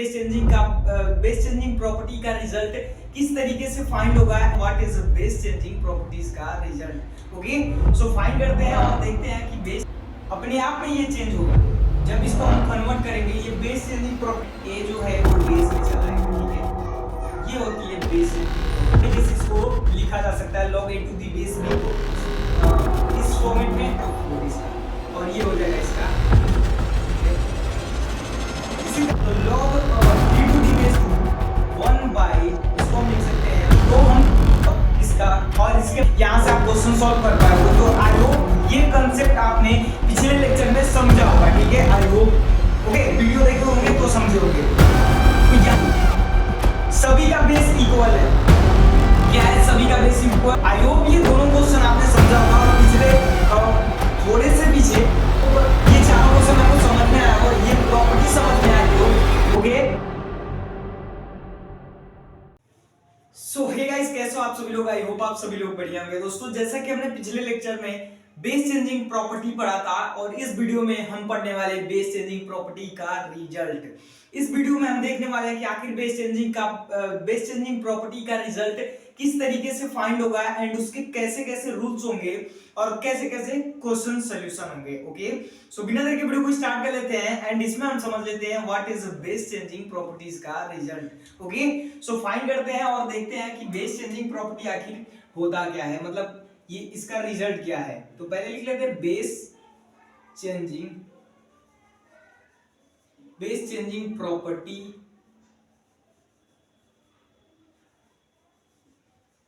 Base changing property का result किस तरीके से फाइंड होगा, what is base changing properties का रिजल्ट। ओके, सो फाइंड करते हैं और देखते हैं कि बेस अपने आप में ये चेंज होगा जब इसको हम कन्वर्ट करेंगे। ये बेस चेंजिंग प्रॉपर्टी ए जो है वो बेस में चला है, ठीक है, ये होती है बेस चेंजिंग। इसको लिखा जा सकता है log a to the base b को इस फॉर्मेट में और ये हो जाएगा इसका log b to the base 1 by इसको हम लिख सकते हैं। तो हम इसका और इसके यहाँ से आप क्वेश्चन सॉल्व कर पाओगे। तो आई होप ये कंसेप्ट आपने पिछले लेक्चर में समझा होगा, ठीक है, आई होप। ओके, वीडियो देखे होंगे तो समझे होंगे। तो सभी का बेस इक्वल है, क्या है, सभी का बेस इक्वल। आई होप ये दोनों क्वेश्चन आपने समझा होगा और पिछले थोड़े से पीछे ये चारों क्वेश्चन आपको समझ में आया और ये प्रॉपर्टी समझ में आई हो। ओके, सो हे गाइस, कैसे हो आप सभी लोग? आई होप आप सभी लोग बढ़िया होंगे। दोस्तों, जैसा कि हमने पिछले लेक्चर में बेस चेंजिंग प्रॉपर्टी पढ़ा था और इस वीडियो में हम पढ़ने वाले बेस चेंजिंग प्रॉपर्टी का रिजल्ट। इस वीडियो में हम देखने वाले हैं कि आखिर बेस चेंजिंग प्रॉपर्टी का रिजल्ट किस तरीके से फाइंड होगा एंड उसके कैसे कैसे रूल्स होंगे और कैसे कैसे क्वेश्चन सॉल्यूशन होंगे। ओके, सो बिना देर के वीडियो को स्टार्ट कर लेते हैं एंड इसमें हम समझ लेते हैं what is base changing properties का रिजल्ट। ओके, सो फाइंड करते हैं और देखते हैं कि बेस चेंजिंग प्रॉपर्टी आखिर होता क्या है, मतलब ये इसका रिजल्ट क्या है। तो पहले लिख लेते हैं बेस चेंजिंग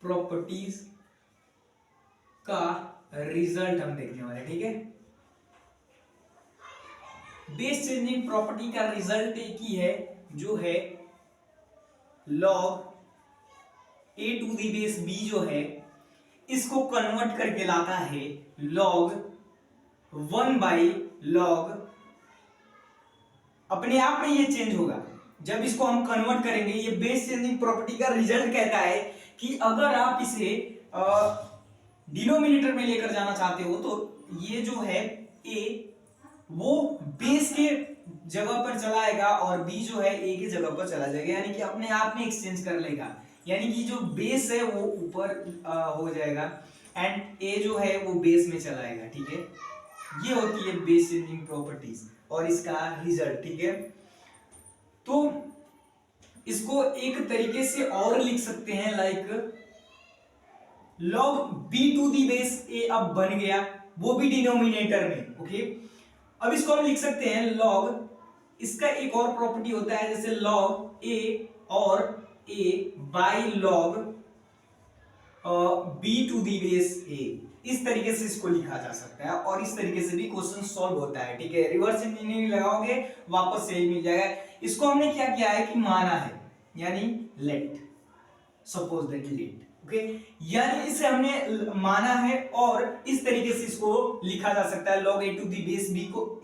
प्रॉपर्टीज का रिजल्ट हम देखने वाले, ठीक है। बेस चेंजिंग प्रॉपर्टी का रिजल्ट एक ही है जो है log a to the base b जो है इसको कन्वर्ट करके लाता है log 1 बाई log। अपने आप में ये चेंज होगा जब इसको हम कन्वर्ट करेंगे। ये बेस चेंजिंग प्रॉपर्टी का रिजल्ट कहता है कि अगर आप इसे डिनोमिनेटर में लेकर जाना चाहते हो तो ये जो है a वो बेस के जगह पर चला आएगा और b जो है a की जगह पर चला जाएगा, यानी कि अपने आप में एक्सचेंज कर लेगा। यानी कि जो बेस है वो ऊपर हो जाएगा एंड a जो है वो बेस में चला आएगा, ठीक है। ये होती है बेस चेंजिंग प्रॉपर्टीज और इसका रिजल्ट, ठीक है। तो इसको एक तरीके से और लिख सकते हैं like log b to the base a अब बन गया, वो भी डिनोमिनेटर में। ओके, अब इसको हम लिख सकते हैं log, इसका एक और प्रॉपर्टी होता है जैसे log a और a by log b to the base a। इस तरीके से इसको लिखा जा सकता है और इस तरीके से भी क्वेश्चन सॉल्व होता है, ठीक है। रिवर्स इंजीनियरिंग लगाओगे वापस से ही मिल जाएगा। इसको हमने क्या किया है कि माना है, यानी let, suppose that let. Okay, यानी इसे हमने माना है और इस तरीके से इसको लिखा जा सकता है log a to the base b को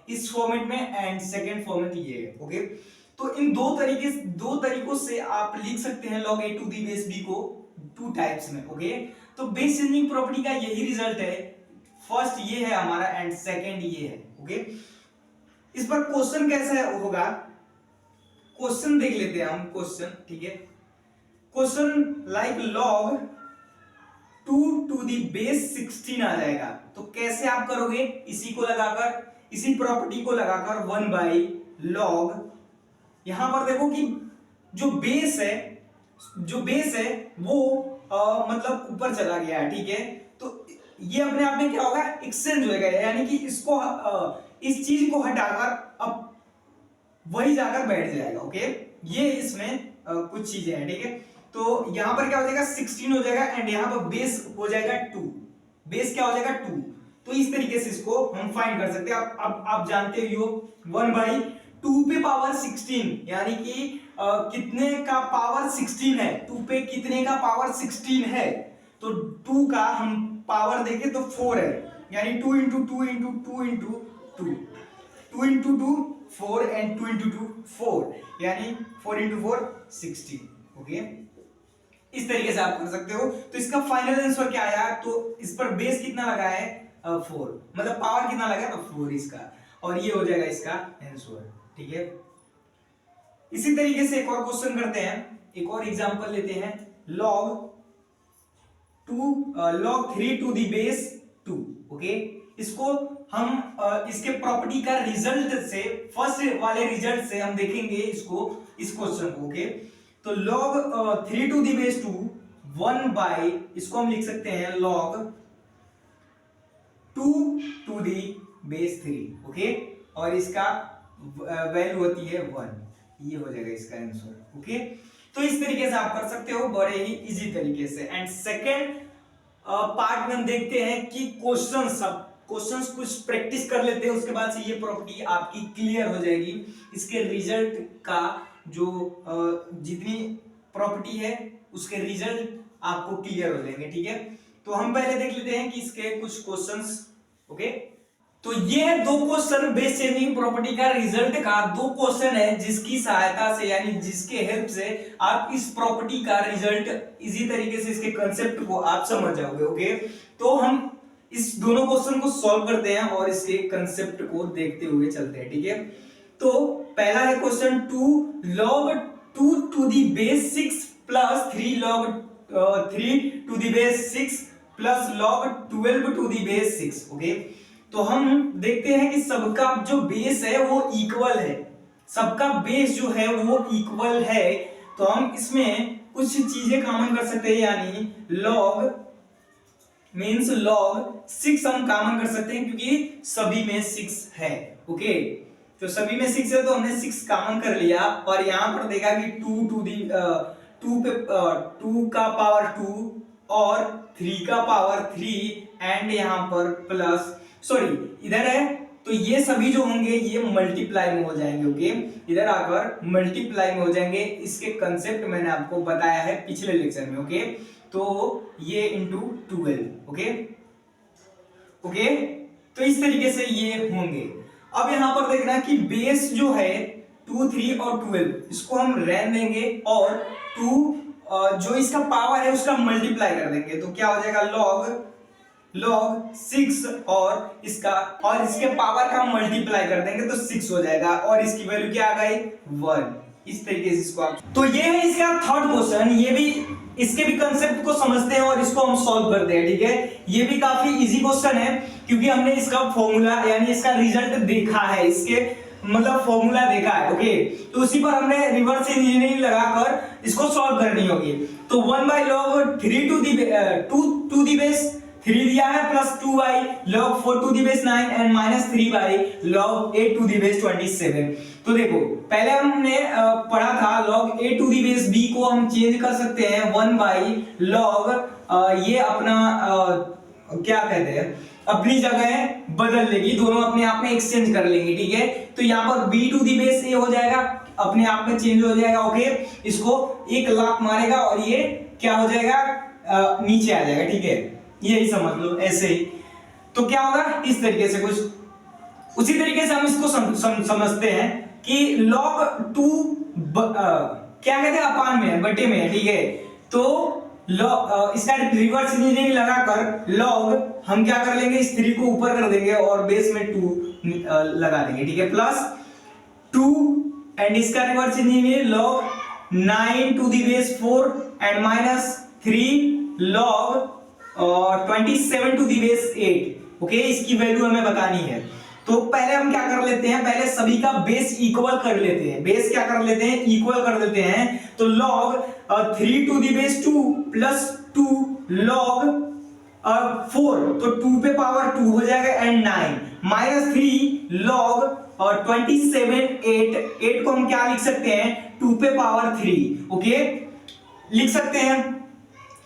इस फॉर्मेट में एंड सेकंड फॉर्मेट ये है। ओके, तो इन दो तरीकों से आप लिख सकते हैं log a to the base b को टू टाइप्स में। ओके, तो बेस चेंजिंग प्रॉपर्टी का यही रिजल्ट है। फर्स्ट ये है हमारा एंड सेकंड ये है। ओके, इस पर क्वेश्चन कैसा होगा, क्वेश्चन देख लेते हैं हम। क्वेश्चन, ठीक है, question like log 2 to the base 16 आ जाएगा। तो कैसे आप करोगे, इसी को लगाकर, इसी प्रॉपर्टी को लगाकर 1 बाई log, यहां पर देखो कि जो बेस है वो मतलब ऊपर चला गया है, ठीक है। तो ये अपने आप में क्या होगा, एक्सचेंज होगा, यानी कि इसको इस चीज को हटाकर अब वही जाकर बैठ जाएगा। ओके, ये इसमें कुछ चीजें हैं, ठीक है। तो यहां पर क्या हो जाएगा, 16 हो जाएगा एंड यहां पर बेस हो जाएगा 2। बेस क्या हो जाएगा, 2। तो इस तरीके से इसको हम फाइंड कर सकते हैं। अब आप जानते हो 1 बाई 2 पे पावर 16, यानी कि कितने का पावर 16 है, 2 पे कितने का पावर 16 है। तो 2 का हम पावर देखें तो 4 है, यानी 2 into 2 into 2 into 2, 2 into 2 4 and 2 into 2 4, यानी 4 इंटू 4 16। ओके, इस तरीके से आप कर सकते हो। तो इसका फाइनल आंसर क्या आया, तो इस पर बेस कितना लगा है, 4, मतलब पावर कितना लगा, तो 4 इसका, और ये हो जाएगा इसका आंसर, ठीक है। इसी तरीके से एक और क्वेश्चन करते हैं, एक और एग्जांपल लेते हैं, log 3 to the base 2। Okay, इसको हम इसके प्रॉपर्टी का रिजल्ट से, फर्स्ट वाले रिजल्ट से हम देखेंगे इसको, इस क्वेश्चन को। ओके, तो log 3 to the base 2 1 by, इसको हम लिख सकते हैं log 2 to the base 3। Okay, और इसका वैल्यू होती है 1, ये हो जाएगा इसका आंसर। ओके, तो इस तरीके से आप कर सकते हो बड़े ही इजी तरीके से। एंड सेकेंड पार्ट में हम देखते हैं कि क्वेश्चंस कुछ प्रैक्टिस कर लेते हैं, उसके बाद से ये प्रॉपर्टी आपकी क्लियर हो जाएगी। इसके रिजल्ट का जो जितनी प्रॉपर्टी है उसके रिजल्ट आपको क्लियर हो जाएंगे। ठीक है, तो हम पहले देख लेते हैं कि इसके कुछ क्वेश्चंस। ओके, तो ये है 2 क्वेश्चन बेस चेंजिंग प्रॉपर्टी का रिजल्ट का 2 क्वेश्चन है, जिसकी सहायता से यानी जिसके हेल्प से आप इस प्रॉपर्टी का रिजल्ट इजी तरीके से, इसके कंसेप्ट को आप समझ जाओगे। ओके, तो हम इस दोनों क्वेश्चन को सॉल्व करते हैं और इसके कंसेप्ट को देखते हुए चलते हैं। ठीक है, तो पहला है question 2 log 2 to the base 6 plus 3 log 3 to the base 6 plus log 12 to the base 6। Okay, तो हम देखते हैं कि सबका जो बेस है वो इक्वल है, सबका बेस जो है वो इक्वल है, तो हम इसमें कुछ चीजें कॉमन कर सकते हैं, यानी log मींस log 6 हम कॉमन कर सकते हैं क्योंकि सभी में 6 है। ओके, तो सभी में 6 है तो हमने 6 कॉमन कर लिया, और यहां पर देखा कि 2 टू दी 2 का पावर 2 और 3 का पावर 3 एंड यहां पर प्लस, सॉरी इधर है, तो ये सभी जो होंगे ये मल्टीप्लाई में हो जाएंगे। ओके, इधर आकर मल्टीप्लाई में हो जाएंगे। इसके कंसेप्ट मैंने आपको बताया है पिछले लेक्चर में। ओके, तो ये इंटू 12। ओके, तो इस तरीके से ये होंगे। अब यहां पर देखना कि बेस जो है 2, 3 और 12, इसको हम रहने देंगे और 2 जो इसका पावर है उसका मल्टीप्लाई कर देंगे, तो क्या हो जाएगा log 6 और इसके पावर का मल्टीप्लाई कर देंगे तो 6 हो जाएगा, और इसकी वैल्यू क्या आ गई 1। इस तरीके से इसको आप, तो ये है इसका थर्ड क्वेश्चन, ये भी इसके भी कंसेप्ट को समझते हैं और इसको हम सॉल्व करते हैं। ठीक है, ये भी काफी इजी क्वेश्चन है क्योंकि हमने इसका फॉर्मूला यानी इसका रिजल्ट देखा है, इसके मतलब फॉर्मूला देखा है। ओके, तो उसी पर हमने रिवर्स इंजीनियरिंग लगाकर इसको सॉल्व करनी होगी। तो 1 by log 3 to the base 3 दिया है, plus 2 by log 4 to the base 9 and minus 3 by log 8 to the base 27। तो देखो पहले हमने पढ़ा था log a to the base b को हम चेंज कर सकते हैं 1 बाई log ये अपना क्या कहते हैं, अपनी जगह बदल लेगी, दोनों अपने आप में एक्सचेंज कर लेंगे। ठीक है, तो यहाँ पर b to the base a हो जाएगा, अपने आप में चेंज हो जाएगा। ओके, इसको एक लात मारेगा और ये क्या हो जाएगा, नीचे आ जाएगा। ठीक है, यही समझ लो ऐसे ही। तो क्या होगा इस तरीके से कुछ, उसी तरीके से हम इसको समझते हैं कि log 2 क्या कहते हैं, अपान में है, बटे में है। ठीक है, तो इसका रिवर्स इंजीनियरिंग लगाकर log हम क्या कर लेंगे, इस 3 को ऊपर कर देंगे और बेस में 2 लगा देंगे। ठीक है, प्लस 2 एंड इसका reverse engineering log 9 to the base 4 and minus 3 log 27 to the base 8। Okay, इसकी वैल्यू हमें बतानी है। तो पहले हम क्या कर लेते हैं, पहले सभी का बेस इक्वल कर लेते हैं, बेस क्या कर लेते हैं, इक्वल कर देते हैं। तो log 3 to the base 2 plus 2 log 4, तो 2 पे पावर 2 हो जाएगा एंड 9 माइनस 3 log 27 8 को हम क्या लिख सकते हैं, 2 पे पावर 3। ओके, लिख सकते हैं।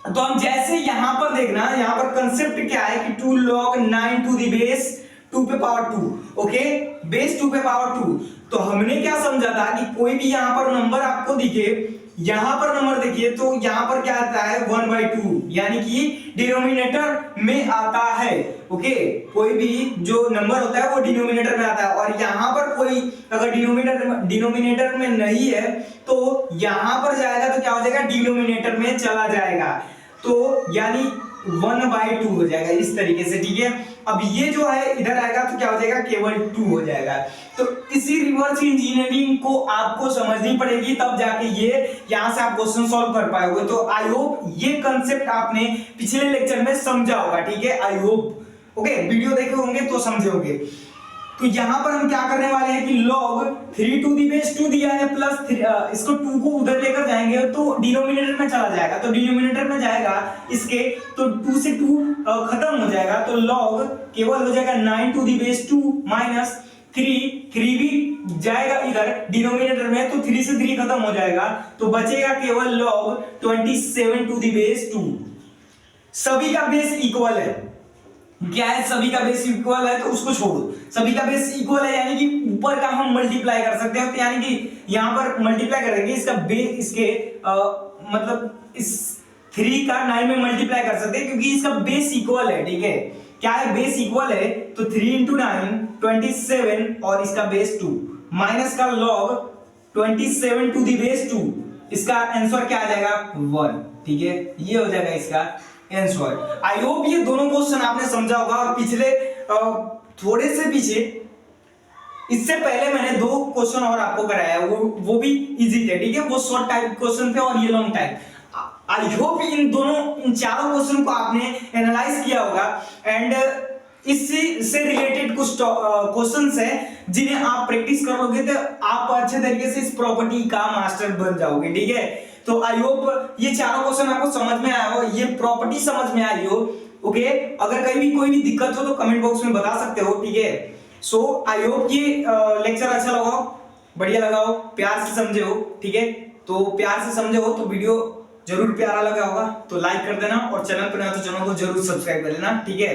तो हम जैसे यहां पर देखना, यहां पर कंसेप्ट क्या है कि 2 log 9 टू दी बेस 2 पे पावर 2। ओके, बेस 2 पे पावर 2। तो हमने क्या समझा था कि कोई भी यहां पर नंबर आपको दिखे, यहां पर नंबर देखिए तो यहां पर क्या आता है 1/2, यानी कि डिनोमिनेटर में आता है। ओके, कोई भी जो नंबर होता है वो डिनोमिनेटर में आता है, और यहां पर कोई अगर डिनोमिनेटर में नहीं है तो यहां पर जाएगा तो क्या हो जाएगा, डिनोमिनेटर में चला जाएगा, तो यानी 1/2 हो जाएगा इस तरीके से। ठीक है, अब ये जो है इधर आएगा तो क्या हो जाएगा, केवल 2 हो जाएगा। तो इसी रिवर्स इंजीनियरिंग को आपको समझनी पड़ेगी, तब जाके ये यहां से आप क्वेश्चन सॉल्व कर पाओगे। तो आई होप ये कंसेप्ट आपने पिछले लेक्चर में समझा होगा, ठीक है, आई होप। ओके, वीडियो देखे होंगे तो समझे होंगे। तो यहां पर हम क्या करने वाले हैं कि log 3 टू दी बेस 2 दिया है प्लस इसको 2 को उधर लेकर जाएंगे तो डिनोमिनेटर में चला जाएगा, तो डिनोमिनेटर में जाएगा इसके तो 2 से 2 खत्म हो जाएगा, तो log केवल हो जाएगा 9 टू दी बेस 2 माइनस 3 भी जाएगा इधर डिनोमिनेटर में, तो 3 से 3 खत्म हो जाएगा, तो बचेगा केवल log 27 टू दी बेस 2। सभी का बेस इक्वल है, क्या है, सभी का बेस इक्वल है तो उसको छोड़ो, सभी का बेस इक्वल है यानी कि ऊपर का हम मल्टीप्लाई कर सकते हैं, तो यानी कि यहां पर मल्टीप्लाई करेंगे इसका बेस, इसके मतलब इस 3 का 9 में मल्टीप्लाई कर सकते हैं क्योंकि इसका बेस इक्वल है, ठीक है, क्या है, बेस इक्वल है, तो 3 इंटू 9 27 और इसका बेस 2 माइनस का log 27 टू दी बेस 2, इसका आंसर क्या आ जाएगा 1, ठीक है, ये हो जाएगा इसका आंसर। आई होप ये दोनों क्वेश्चन आपने समझा होगा। और पिछले थोड़े से पीछे इससे पहले मैंने 2 क्वेश्चन और आपको कराया, वो भी इजी थे, ठीक है, वो शॉर्ट टाइप क्वेश्चन थे और ये लॉन्ग टाइप। आई होप इन चारों क्वेश्चन को आपने एनालाइज किया होगा एंड इससे रिलेटेड कुछ क्वेश्चंस हैं जिन्हें आप प्रैक्टिस करोगे तो आप अच्छे तरीके से इस प्रॉपर्टी का मास्टर बन जाओगे, ठीक है। तो आई होप ये चारों क्वेश्चन आपको समझ में आया हो, ये प्रॉपर्टी समझ में आई हो, ओके। अगर कहीं भी कोई भी दिक्कत हो तो कमेंट बॉक्स में बता सकते हो, ठीक है। सो आई होप ये लेक्चर अच्छा लगा हो, बढ़िया लगा हो, प्यार से समझे हो, ठीक है। तो प्यार से समझे हो तो वीडियो जरूर प्यारा लगा होगा तो लाइक कर देना और चैनल पर नया तो चैनल को जरूर सब्सक्राइब कर लेना, ठीक है।